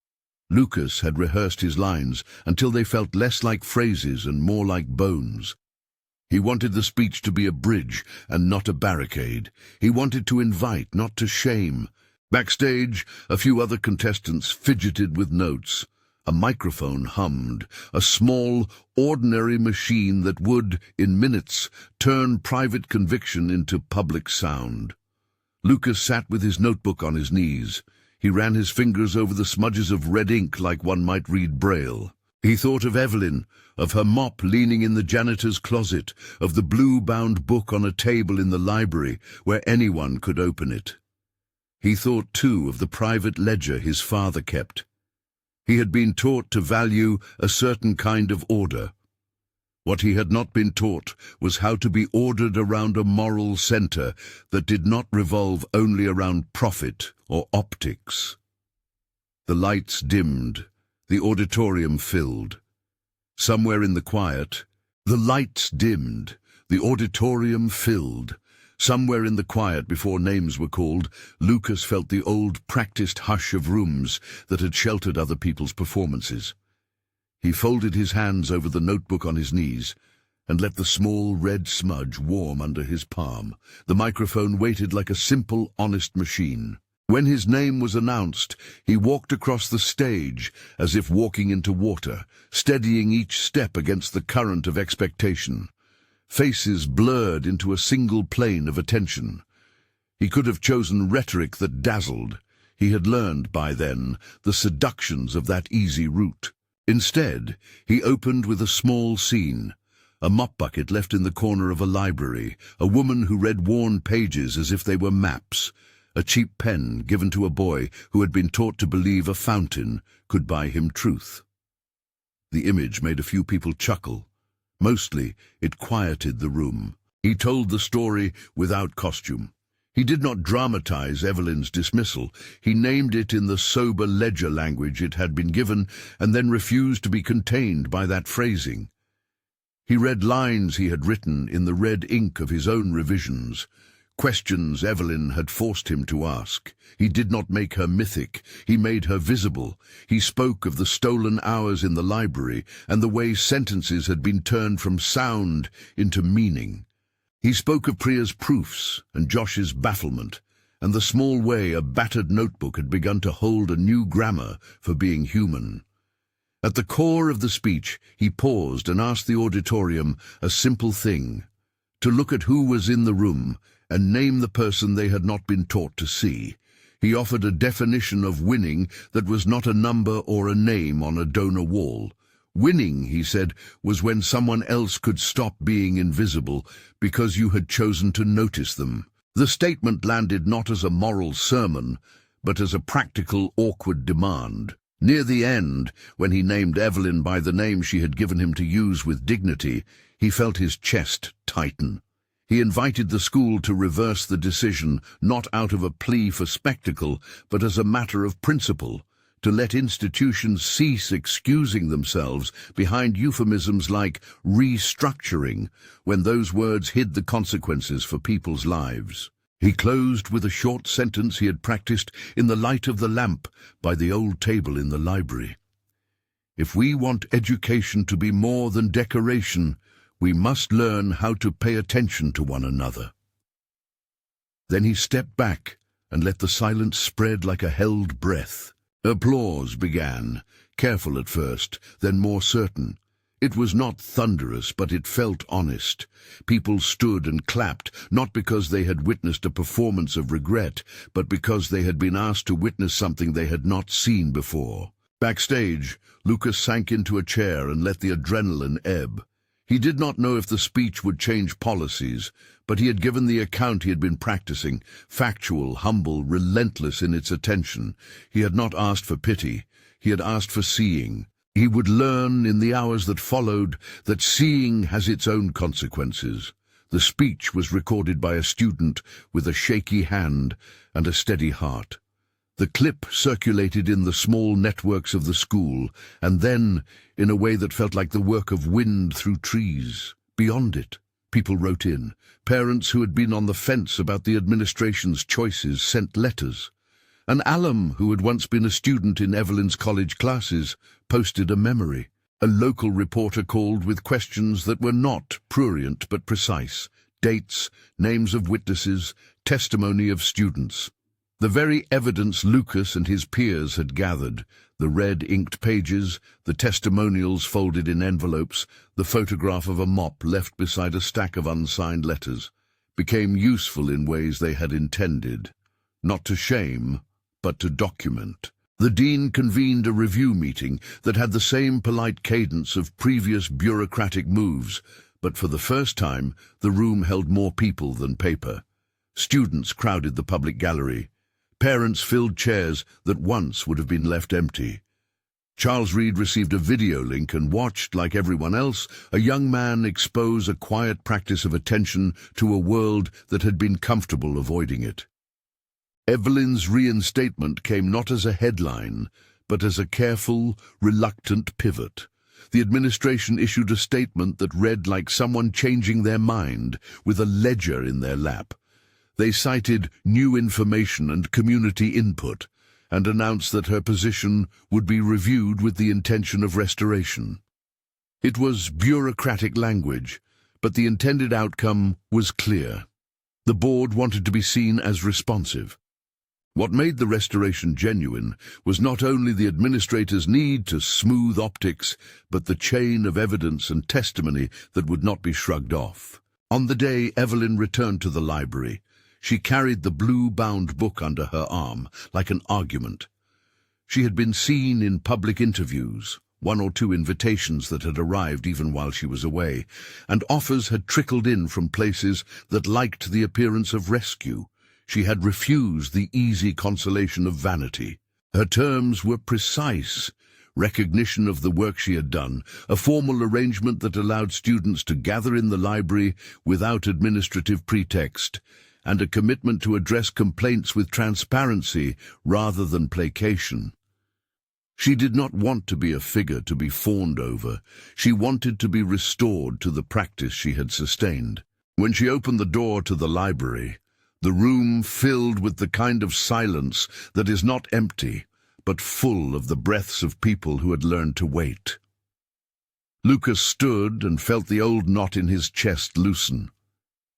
Lucas had rehearsed his lines until they felt less like phrases and more like bones. He wanted the speech to be a bridge and not a barricade. He wanted to invite, not to shame. Backstage, a few other contestants fidgeted with notes. A microphone hummed, a small, ordinary machine that would, in minutes, turn private conviction into public sound. Lucas sat with his notebook on his knees. He ran his fingers over the smudges of red ink like one might read Braille. He thought of Evelyn, of her mop leaning in the janitor's closet, of the blue-bound book on a table in the library where anyone could open it. He thought, too, of the private ledger his father kept. He had been taught to value a certain kind of order. What he had not been taught was how to be ordered around a moral center that did not revolve only around profit or optics. The lights dimmed, the auditorium filled. Somewhere in the quiet, the lights dimmed, the auditorium filled. Somewhere in the quiet before names were called, Lucas felt the old practiced hush of rooms that had sheltered other people's performances. He folded his hands over the notebook on his knees and let the small red smudge warm under his palm. The microphone waited like a simple, honest machine. When his name was announced, he walked across the stage as if walking into water, steadying each step against the current of expectation. Faces blurred into a single plane of attention. He could have chosen rhetoric that dazzled. He had learned by then the seductions of that easy route. Instead, he opened with a small scene. A mop bucket left in the corner of a library, a woman who read worn pages as if they were maps, a cheap pen given to a boy who had been taught to believe a fountain could buy him truth. The image made a few people chuckle. Mostly, it quieted the room. He told the story without costume. He did not dramatize Evelyn's dismissal. He named it in the sober ledger language it had been given and then refused to be contained by that phrasing. He read lines he had written in the red ink of his own revisions, questions Evelyn had forced him to ask. He did not make her mythic, he made her visible. He spoke of the stolen hours in the library and the way sentences had been turned from sound into meaning. He spoke of Priya's proofs and Josh's bafflement, and the small way a battered notebook had begun to hold a new grammar for being human. At the core of the speech, he paused and asked the auditorium a simple thing: to look at who was in the room and name the person they had not been taught to see. He offered a definition of winning that was not a number or a name on a donor wall. Winning, he said, was when someone else could stop being invisible because you had chosen to notice them. The statement landed not as a moral sermon, but as a practical, awkward demand. Near the end, when he named Evelyn by the name she had given him to use with dignity, he felt his chest tighten. He invited the school to reverse the decision, not out of a plea for spectacle, but as a matter of principle, to let institutions cease excusing themselves behind euphemisms like restructuring, when those words hid the consequences for people's lives. He closed with a short sentence he had practiced in the light of the lamp by the old table in the library. If we want education to be more than decoration, we must learn how to pay attention to one another. Then he stepped back and let the silence spread like a held breath. Applause began, careful at first, then more certain. It was not thunderous, but it felt honest. People stood and clapped, not because they had witnessed a performance of regret, but because they had been asked to witness something they had not seen before. Backstage, Lucas sank into a chair and let the adrenaline ebb. He did not know if the speech would change policies, but he had given the account he had been practicing, factual, humble, relentless in its attention. He had not asked for pity, he had asked for seeing. He would learn in the hours that followed that seeing has its own consequences. The speech was recorded by a student with a shaky hand and a steady heart. The clip circulated in the small networks of the school, and then, in a way that felt like the work of wind through trees. Beyond it, people wrote in. Parents who had been on the fence about the administration's choices sent letters. An alum who had once been a student in Evelyn's college classes posted a memory. A local reporter called with questions that were not prurient but precise. Dates, names of witnesses, testimony of students. The very evidence Lucas and his peers had gathered, the red-inked pages, the testimonials folded in envelopes, the photograph of a mop left beside a stack of unsigned letters, became useful in ways they had intended, not to shame, but to document. The dean convened a review meeting that had the same polite cadence of previous bureaucratic moves, but for the first time the room held more people than paper. Students crowded the public gallery. Parents filled chairs that once would have been left empty. Charles Reed received a video link and watched, like everyone else, a young man expose a quiet practice of attention to a world that had been comfortable avoiding it. Evelyn's reinstatement came not as a headline, but as a careful, reluctant pivot. The administration issued a statement that read like someone changing their mind with a ledger in their lap. They cited new information and community input, and announced that her position would be reviewed with the intention of restoration. It was bureaucratic language, but the intended outcome was clear. The board wanted to be seen as responsive. What made the restoration genuine was not only the administrator's need to smooth optics, but the chain of evidence and testimony that would not be shrugged off. On the day Evelyn returned to the library, she carried the blue-bound book under her arm, like an argument. She had been seen in public interviews, one or two invitations that had arrived even while she was away, and offers had trickled in from places that liked the appearance of rescue. She had refused the easy consolation of vanity. Her terms were precise: recognition of the work she had done, a formal arrangement that allowed students to gather in the library without administrative pretext, and a commitment to address complaints with transparency rather than placation. She did not want to be a figure to be fawned over. She wanted to be restored to the practice she had sustained. When she opened the door to the library, the room filled with the kind of silence that is not empty, but full of the breaths of people who had learned to wait. Lucas stood and felt the old knot in his chest loosen.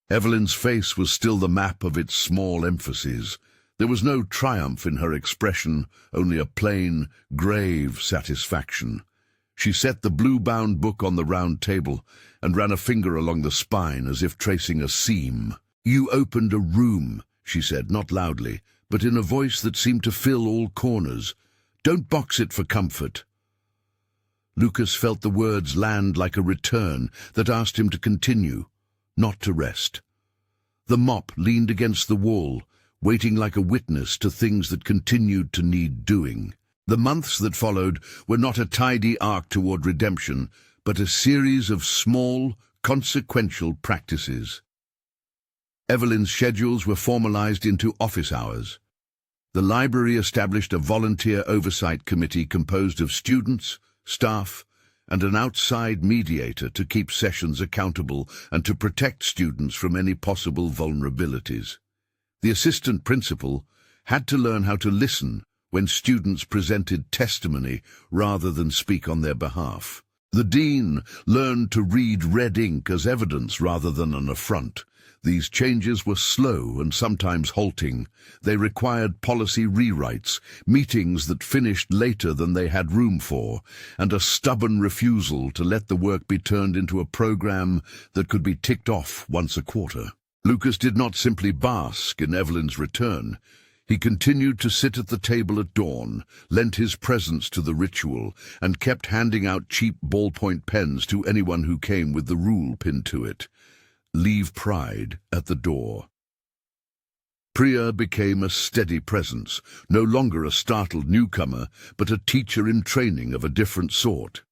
Evelyn's face was still the map of its small emphases. There was no triumph in her expression, only a plain, grave satisfaction. She set the blue-bound book on the round table and ran a finger along the spine as if tracing a seam. "You opened a room," she said, not loudly, but in a voice that seemed to fill all corners. "Don't box it for comfort." Lucas felt the words land like a return that asked him to continue, not to rest. The mop leaned against the wall, waiting like a witness to things that continued to need doing. The months that followed were not a tidy arc toward redemption, but a series of small, consequential practices. Evelyn's schedules were formalized into office hours. The library established a volunteer oversight committee composed of students, staff, and an outside mediator to keep sessions accountable and to protect students from any possible vulnerabilities. The assistant principal had to learn how to listen when students presented testimony rather than speak on their behalf. The dean learned to read red ink as evidence rather than an affront. These changes were slow and sometimes halting. They required policy rewrites, meetings that finished later than they had room for, and a stubborn refusal to let the work be turned into a program that could be ticked off once a quarter. Lucas did not simply bask in Evelyn's return. He continued to sit at the table at dawn, lent his presence to the ritual, and kept handing out cheap ballpoint pens to anyone who came with the rule pinned to it. "Leave pride at the door." Priya became a steady presence, no longer a startled newcomer, but a teacher in training of a different sort.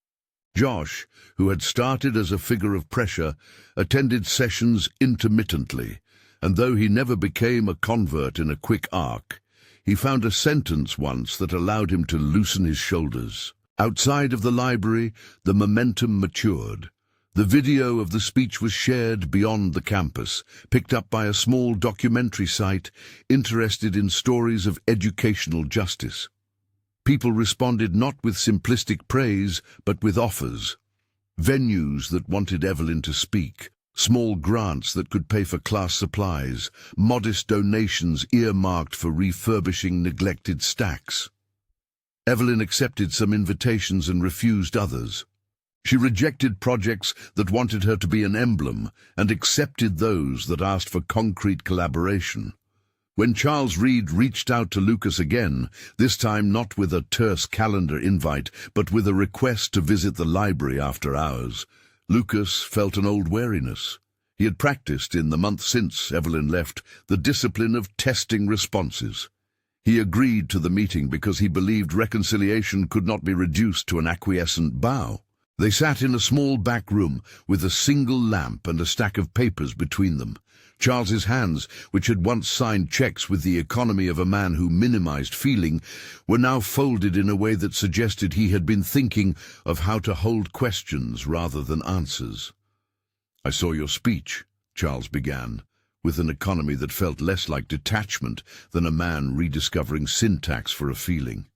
Josh, who had started as a figure of pressure, attended sessions intermittently, and though he never became a convert in a quick arc, he found a sentence once that allowed him to loosen his shoulders. Outside of the library, the momentum matured. The video of the speech was shared beyond the campus, picked up by a small documentary site interested in stories of educational justice. People responded not with simplistic praise, but with offers. Venues that wanted Evelyn to speak, small grants that could pay for class supplies, modest donations earmarked for refurbishing neglected stacks. Evelyn accepted some invitations and refused others. She rejected projects that wanted her to be an emblem and accepted those that asked for concrete collaboration. When Charles Reed reached out to Lucas again, this time not with a terse calendar invite, but with a request to visit the library after hours, Lucas felt an old wariness. He had practiced, in the month since Evelyn left, the discipline of testing responses. He agreed to the meeting because he believed reconciliation could not be reduced to an acquiescent bow. They sat in a small back room with a single lamp and a stack of papers between them. Charles's hands, which had once signed checks with the economy of a man who minimized feeling, were now folded in a way that suggested he had been thinking of how to hold questions rather than answers. "I saw your speech," Charles began, with an economy that felt less like detachment than a man rediscovering syntax for a feeling.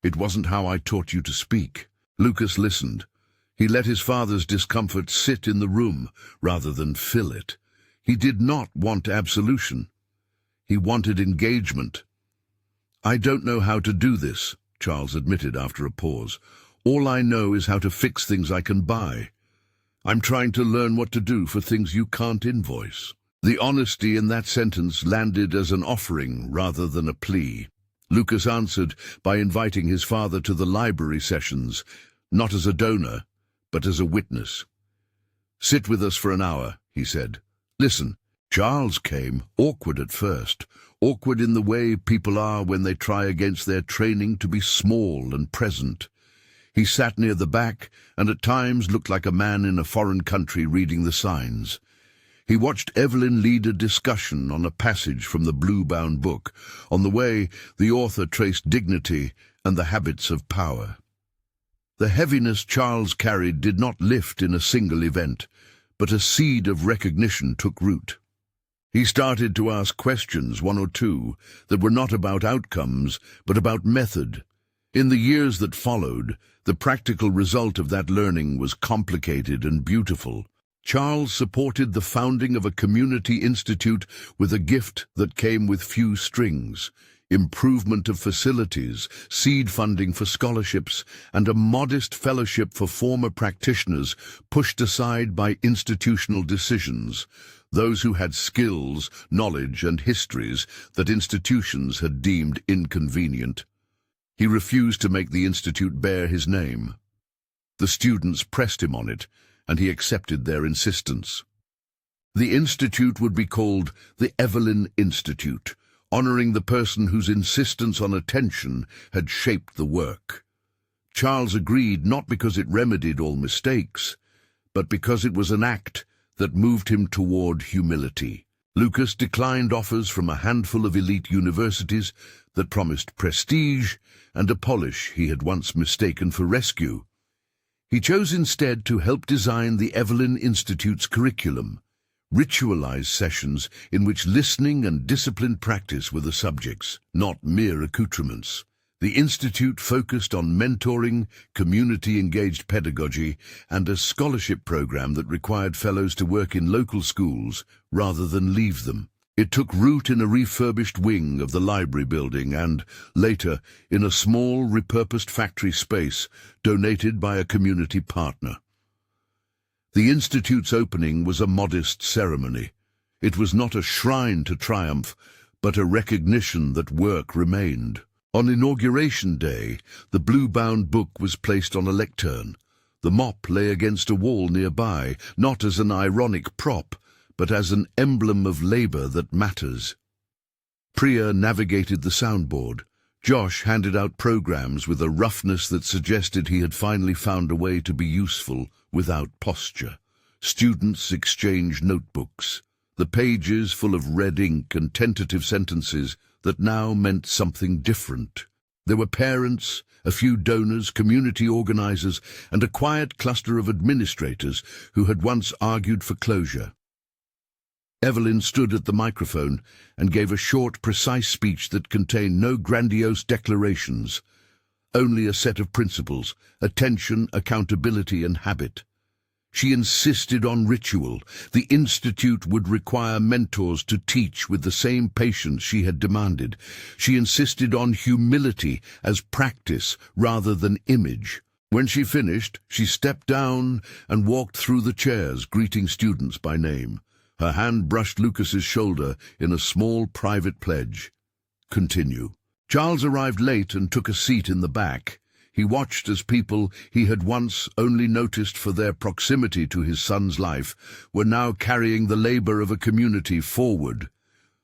"It wasn't how I taught you to speak." Lucas listened. He let his father's discomfort sit in the room rather than fill it. He did not want absolution. He wanted engagement. "I don't know how to do this," Charles admitted after a pause. "All I know is how to fix things I can buy. I'm trying to learn what to do for things you can't invoice." The honesty in that sentence landed as an offering rather than a plea. Lucas answered by inviting his father to the library sessions, not as a donor, but as a witness. "Sit with us for an hour," he said. "Listen." Charles came, awkward at first, awkward in the way people are when they try against their training to be small and present. He sat near the back and at times looked like a man in a foreign country reading the signs. He watched Evelyn lead a discussion on a passage from the blue-bound book. On the way, the author traced dignity and the habits of power. The heaviness Charles carried did not lift in a single event, but a seed of recognition took root. He started to ask questions, one or two, that were not about outcomes, but about method. In the years that followed, the practical result of that learning was complicated and beautiful. Charles supported the founding of a community institute with a gift that came with few strings: improvement of facilities, seed funding for scholarships, and a modest fellowship for former practitioners pushed aside by institutional decisions, those who had skills, knowledge, and histories that institutions had deemed inconvenient. He refused to make the institute bear his name. The students pressed him on it, and he accepted their insistence. The institute would be called the Evelyn Institute, honoring the person whose insistence on attention had shaped the work. Charles agreed not because it remedied all mistakes, but because it was an act that moved him toward humility. Lucas declined offers from a handful of elite universities that promised prestige and a polish he had once mistaken for rescue. He chose instead to help design the Evelyn Institute's curriculum, ritualized sessions in which listening and disciplined practice were the subjects, not mere accoutrements. The Institute focused on mentoring, community-engaged pedagogy, and a scholarship program that required fellows to work in local schools rather than leave them. It took root in a refurbished wing of the library building and, later, in a small, repurposed factory space donated by a community partner. The Institute's opening was a modest ceremony. It was not a shrine to triumph, but a recognition that work remained. On Inauguration Day, the blue-bound book was placed on a lectern. The mop lay against a wall nearby, not as an ironic prop, but as an emblem of labor that matters. Priya navigated the soundboard. Josh handed out programs with a roughness that suggested he had finally found a way to be useful without posture. Students exchanged notebooks, the pages full of red ink and tentative sentences that now meant something different. There were parents, a few donors, community organizers, and a quiet cluster of administrators who had once argued for closure. Evelyn stood at the microphone and gave a short, precise speech that contained no grandiose declarations, only a set of principles: attention, accountability, and habit. She insisted on ritual. The Institute would require mentors to teach with the same patience she had demanded. She insisted on humility as practice rather than image. When she finished, she stepped down and walked through the chairs, greeting students by name. Her hand brushed Lucas's shoulder in a small private pledge. "Continue." Charles arrived late and took a seat in the back. He watched as people he had once only noticed for their proximity to his son's life were now carrying the labor of a community forward.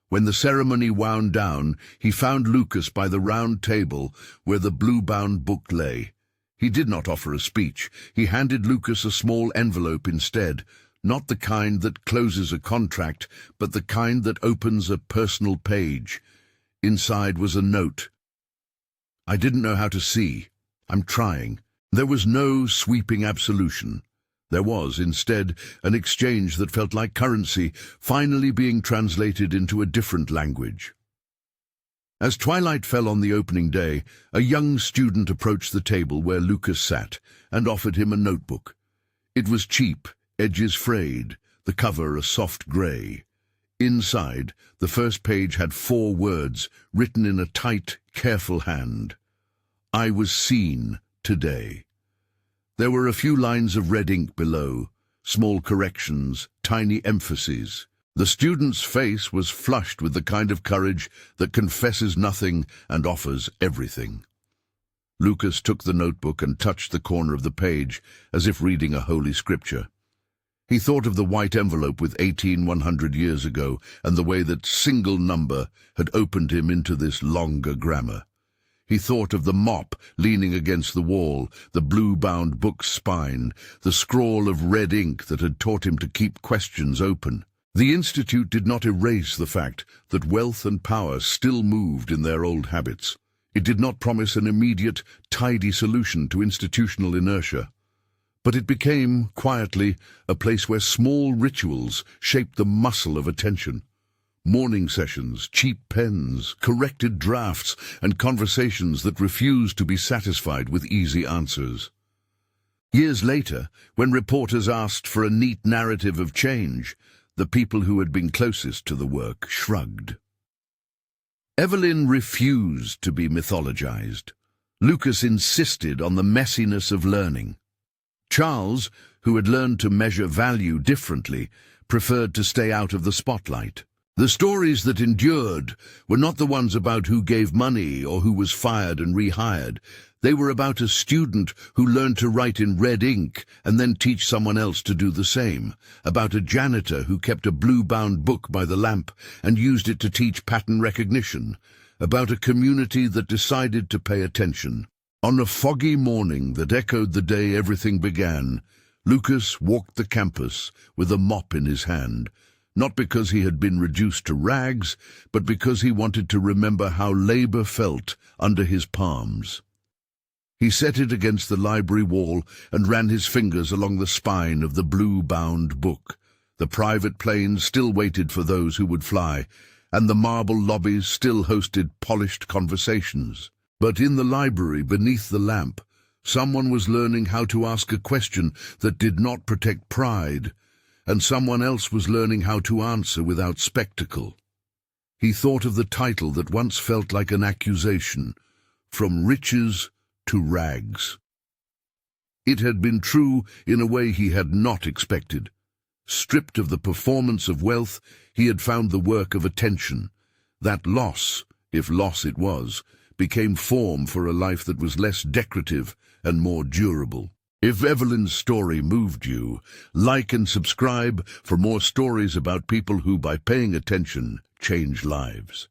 When the ceremony wound down, he found Lucas by the round table where the blue-bound book lay. He did not offer a speech. He handed Lucas a small envelope instead, not the kind that closes a contract, but the kind that opens a personal page. Inside was a note. "I didn't know how to see. I'm trying." There was no sweeping absolution. There was, instead, an exchange that felt like currency, finally being translated into a different language. As twilight fell on the opening day, a young student approached the table where Lucas sat and offered him a notebook. It was cheap, edges frayed, the cover a soft grey. Inside, the first page had 4 words, written in a tight, careful hand. "I was seen today." There were a few lines of red ink below, small corrections, tiny emphases. The student's face was flushed with the kind of courage that confesses nothing and offers everything. Lucas took the notebook and touched the corner of the page, as if reading a holy scripture. He thought of the white envelope with 100 years ago, and the way that single number had opened him into this longer grammar. He thought of the mop leaning against the wall, the blue-bound book's spine, the scrawl of red ink that had taught him to keep questions open. The Institute did not erase the fact that wealth and power still moved in their old habits. It did not promise an immediate, tidy solution to institutional inertia. But it became, quietly, a place where small rituals shaped the muscle of attention. Morning sessions, cheap pens, corrected drafts, and conversations that refused to be satisfied with easy answers. Years later, when reporters asked for a neat narrative of change, the people who had been closest to the work shrugged. Evelyn refused to be mythologized. Lucas insisted on the messiness of learning. Charles, who had learned to measure value differently, preferred to stay out of the spotlight. The stories that endured were not the ones about who gave money or who was fired and rehired. They were about a student who learned to write in red ink and then teach someone else to do the same, about a janitor who kept a blue-bound book by the lamp and used it to teach pattern recognition, about a community that decided to pay attention. On a foggy morning that echoed the day everything began, Lucas walked the campus with a mop in his hand, not because he had been reduced to rags, but because he wanted to remember how labor felt under his palms. He set it against the library wall and ran his fingers along the spine of the blue-bound book. The private planes still waited for those who would fly, and the marble lobbies still hosted polished conversations. But in the library, beneath the lamp, someone was learning how to ask a question that did not protect pride, and someone else was learning how to answer without spectacle. He thought of the title that once felt like an accusation, From Riches to Rags. It had been true in a way he had not expected. Stripped of the performance of wealth, he had found the work of attention. That loss, if loss it was, became form for a life that was less decorative and more durable. If Evelyn's story moved you, like and subscribe for more stories about people who, by paying attention, change lives.